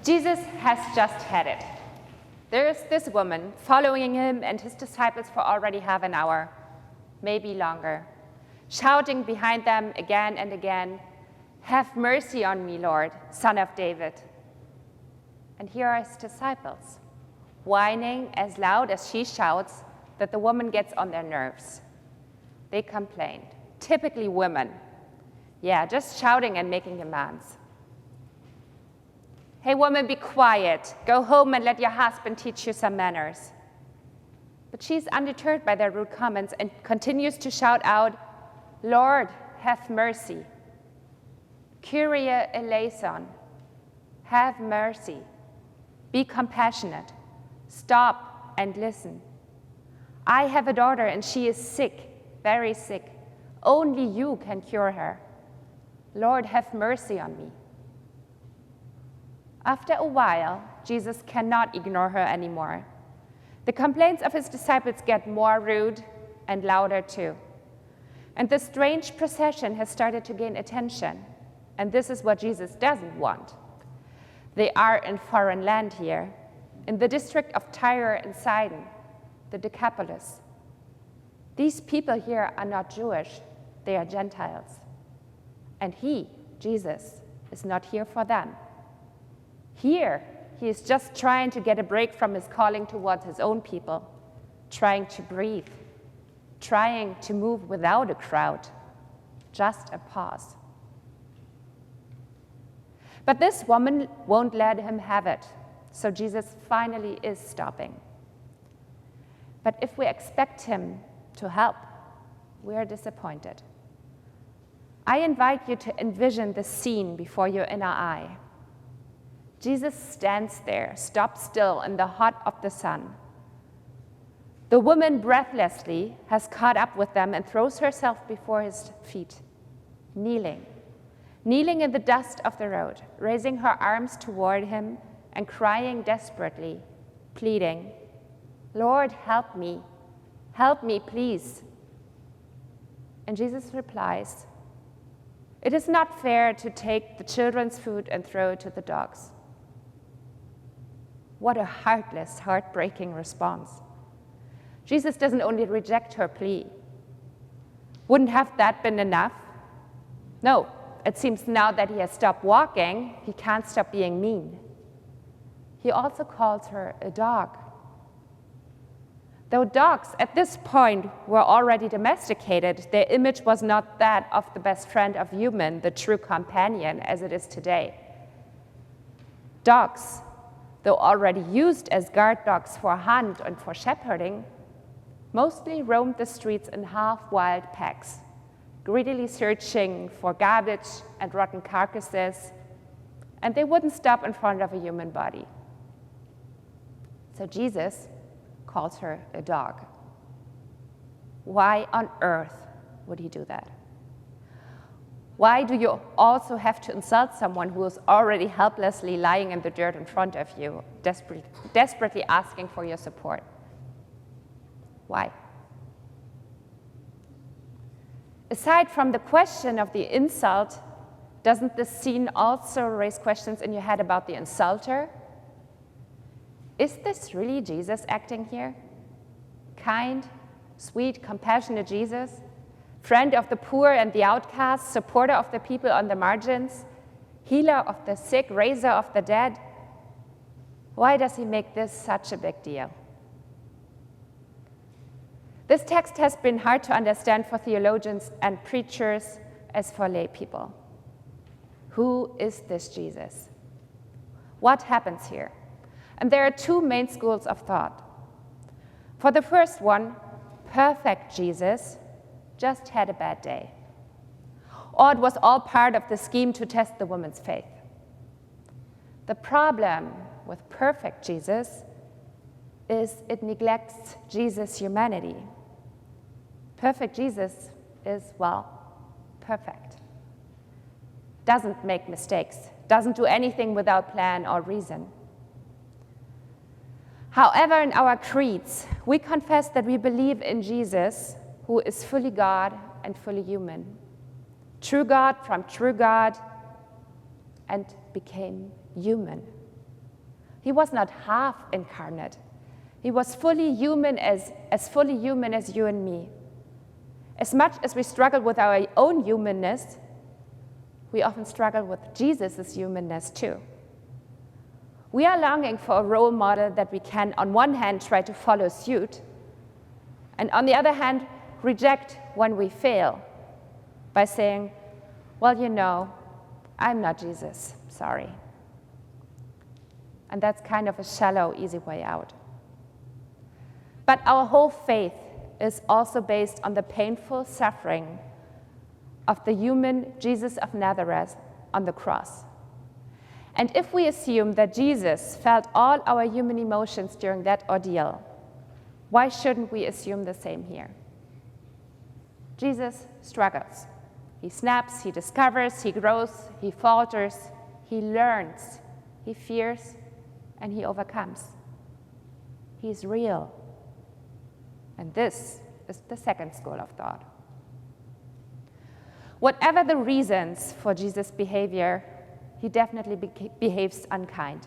Jesus has just had it. There's this woman following him and his disciples for already half an hour, maybe longer, shouting behind them again and again, "Have mercy on me, Lord, Son of David." And here are his disciples, whining as loud as she shouts that the woman gets on their nerves. They complained, typically women. Yeah, just shouting and making demands. "Hey, woman, be quiet. Go home and let your husband teach you some manners." But she's undeterred by their rude comments and continues to shout out, "Lord, have mercy. Kyrie eleison, have mercy. Be compassionate. Stop and listen. I have a daughter and she is sick, very sick. Only you can cure her. Lord, have mercy on me." After a while, Jesus cannot ignore her anymore. The complaints of his disciples get more rude and louder too. And the strange procession has started to gain attention. And this is what Jesus doesn't want. They are in foreign land here, in the district of Tyre and Sidon, the Decapolis. These people here are not Jewish, they are Gentiles. And he, Jesus, is not here for them. Here, he is just trying to get a break from his calling towards his own people, trying to breathe, trying to move without a crowd, just a pause. But this woman won't let him have it, so Jesus finally is stopping. But if we expect him to help, we are disappointed. I invite you to envision the scene before your inner eye. Jesus stands there, stopped still in the hot of the sun. The woman breathlessly has caught up with them and throws herself before his feet, kneeling in the dust of the road, raising her arms toward him and crying desperately, pleading, "Lord, help me, please." And Jesus replies, "It is not fair to take the children's food and throw it to the dogs." What a heartless, heartbreaking response. Jesus doesn't only reject her plea. Wouldn't have that been enough? No, it seems now that he has stopped walking, he can't stop being mean. He also calls her a dog. Though dogs at this point were already domesticated, their image was not that of the best friend of human, the true companion, as it is today. Dogs, though already used as guard dogs for hunt and for shepherding, mostly roamed the streets in half-wild packs, greedily searching for garbage and rotten carcasses, and they wouldn't stop in front of a human body. So Jesus calls her a dog. Why on earth would he do that? Why do you also have to insult someone who is already helplessly lying in the dirt in front of you, desperately asking for your support? Why? Aside from the question of the insult, doesn't this scene also raise questions in your head about the insulter? Is this really Jesus acting here? Kind, sweet, compassionate Jesus? Friend of the poor and the outcast, supporter of the people on the margins, healer of the sick, raiser of the dead? Why does he make this such a big deal? This text has been hard to understand for theologians and preachers as for lay people. Who is this Jesus? What happens here? And there are two main schools of thought. For the first one, perfect Jesus just had a bad day. Or it was all part of the scheme to test the woman's faith. The problem with perfect Jesus is it neglects Jesus' humanity. Perfect Jesus is, well, perfect. Doesn't make mistakes, doesn't do anything without plan or reason. However, in our creeds, we confess that we believe in Jesus, who is fully God and fully human. True God from true God, and became human. He was not half incarnate. He was fully human, as fully human as you and me. As much as we struggle with our own humanness, we often struggle with Jesus' humanness too. We are longing for a role model that we can, on one hand, try to follow suit, and on the other hand, reject when we fail by saying, well, you know, I'm not Jesus, sorry. And that's kind of a shallow, easy way out. But our whole faith is also based on the painful suffering of the human Jesus of Nazareth on the cross. And if we assume that Jesus felt all our human emotions during that ordeal, why shouldn't we assume the same here? Jesus struggles. He snaps, he discovers, he grows, he falters, he learns, he fears, and he overcomes. He's real. And this is the second school of thought. Whatever the reasons for Jesus' behavior, he definitely behaves unkind.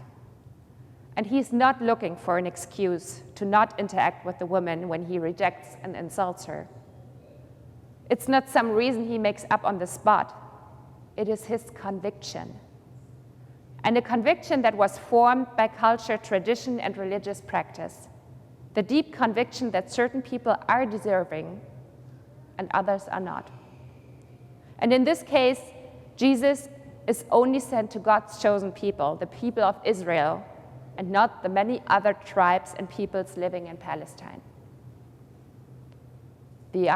And he's not looking for an excuse to not interact with the woman when he rejects and insults her. It's not some reason he makes up on the spot. It is his conviction. And a conviction that was formed by culture, tradition, and religious practice. The deep conviction that certain people are deserving and others are not. And in this case, Jesus is only sent to God's chosen people, the people of Israel, and not the many other tribes and peoples living in Palestine. The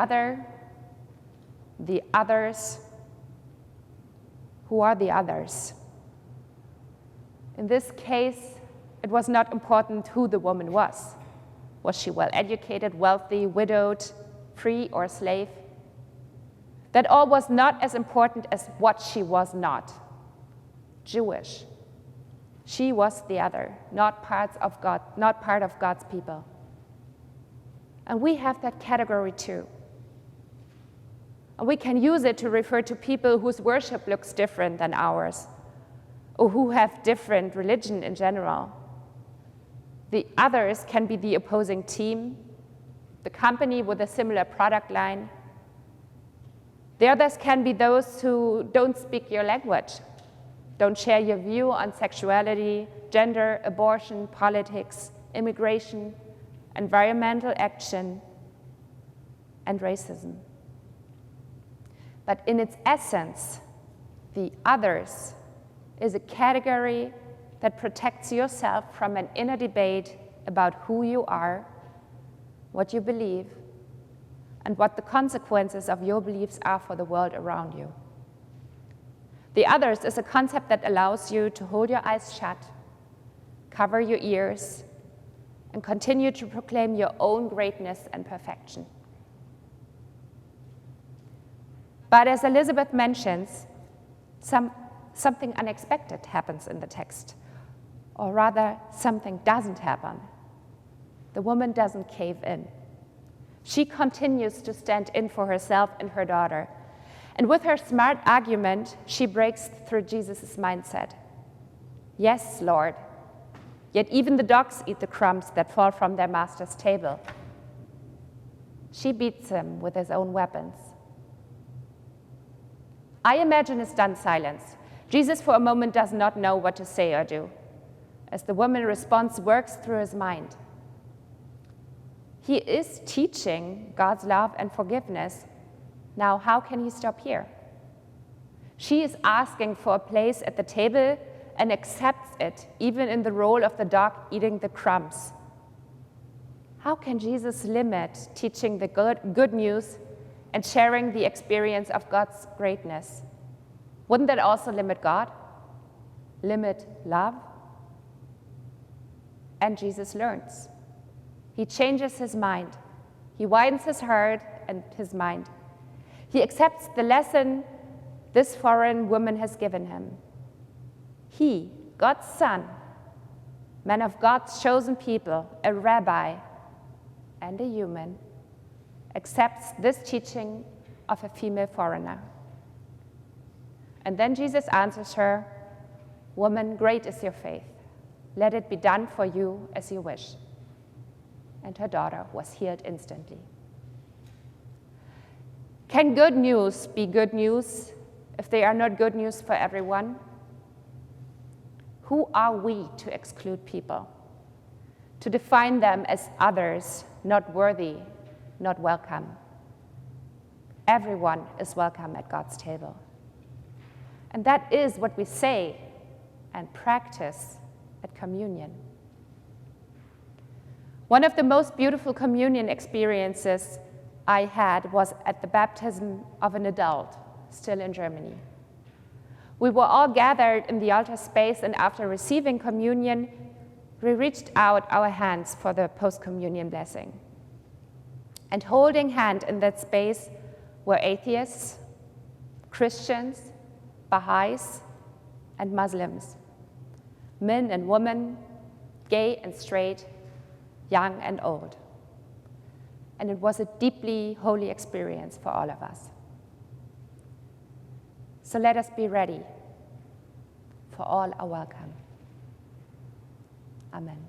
others, who are the others? In this case, it was not important who the woman was. Was she well-educated, wealthy, widowed, free, or slave? That all was not as important as what she was not. Jewish. She was the other, not part of God's people. And we have that category too. And we can use it to refer to people whose worship looks different than ours, or who have different religion in general. The others can be the opposing team, the company with a similar product line. The others can be those who don't speak your language, don't share your view on sexuality, gender, abortion, politics, immigration, environmental action, and racism. But in its essence, the others is a category that protects yourself from an inner debate about who you are, what you believe, and what the consequences of your beliefs are for the world around you. The others is a concept that allows you to hold your eyes shut, cover your ears, and continue to proclaim your own greatness and perfection. But as Elizabeth mentions, something unexpected happens in the text, or rather, something doesn't happen. The woman doesn't cave in. She continues to stand in for herself and her daughter. And with her smart argument, she breaks through Jesus' mindset. Yes, Lord, yet even the dogs eat the crumbs that fall from their master's table. She beats him with his own weapons. I imagine a stunned silence. Jesus for a moment does not know what to say or do, as the woman's response works through his mind. He is teaching God's love and forgiveness. Now, how can he stop here? She is asking for a place at the table and accepts it, even in the role of the dog eating the crumbs. How can Jesus limit teaching the good news and sharing the experience of God's greatness? Wouldn't that also limit God? Limit love? And Jesus learns. He changes his mind. He widens his heart and his mind. He accepts the lesson this foreign woman has given him. He, God's son, man of God's chosen people, a rabbi and a human, accepts this teaching of a female foreigner. And then Jesus answers her, "Woman, great is your faith. Let it be done for you as you wish." And her daughter was healed instantly. Can good news be good news if they are not good news for everyone? Who are we to exclude people, to define them as others, not worthy, not welcome? Everyone is welcome at God's table. And that is what we say and practice at communion. One of the most beautiful communion experiences I had was at the baptism of an adult, still in Germany. We were all gathered in the altar space, and after receiving communion, we reached out our hands for the post-communion blessing. And holding hand in that space were atheists, Christians, Baha'is, and Muslims, men and women, gay and straight, young and old. And it was a deeply holy experience for all of us. So let us be ready, for all are welcome. Amen.